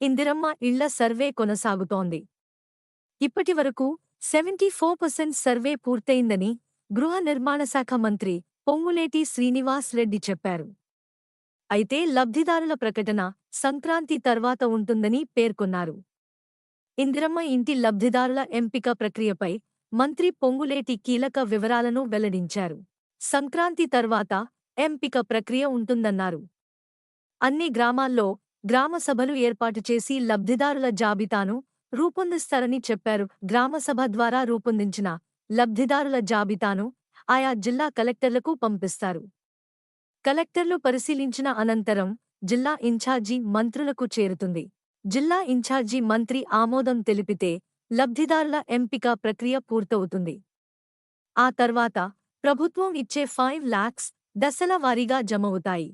ఇందిరమ్మ ఇళ్ల సర్వే కొనసాగుతోంది. ఇప్పటివరకు 74% సర్వే పూర్తయిందని గృహ నిర్మాణ శాఖ మంత్రి పొంగులేటి శ్రీనివాస్ రెడ్డి చెప్పారు. అయితే లబ్ధిదారుల ప్రకటన సంక్రాంతి తర్వాత ఉంటుందని పేర్కొన్నారు. ఇందిరమ్మ ఇంటి లబ్ధిదారుల ఎంపిక ప్రక్రియపై మంత్రి పొంగులేటి కీలక వివరాలను వెల్లడించారు. సంక్రాంతి తర్వాత ఎంపిక ప్రక్రియ ఉంటుందన్నారు. అన్ని గ్రామాల్లో గ్రామ సభలు ఏర్పాటు చేసి లబ్ధిదారుల జాబితాను రూపొందిస్తారని చెప్పారు. గ్రామసభ ద్వారా రూపొందించిన లబ్ధిదారుల జాబితాను ఆయా జిల్లా కలెక్టర్లకు పంపిస్తారు. కలెక్టర్లు పరిశీలించిన అనంతరం జిల్లా ఇన్ఛార్జి మంత్రులకు చేరుతుంది. జిల్లా ఇన్ఛార్జి మంత్రి ఆమోదం తెలిపితే లబ్ధిదారుల ఎంపిక ప్రక్రియ పూర్తవుతుంది. ఆ తర్వాత ప్రభుత్వం ఇచ్చే 5 lakhs దశల వారీగా జమవుతాయి.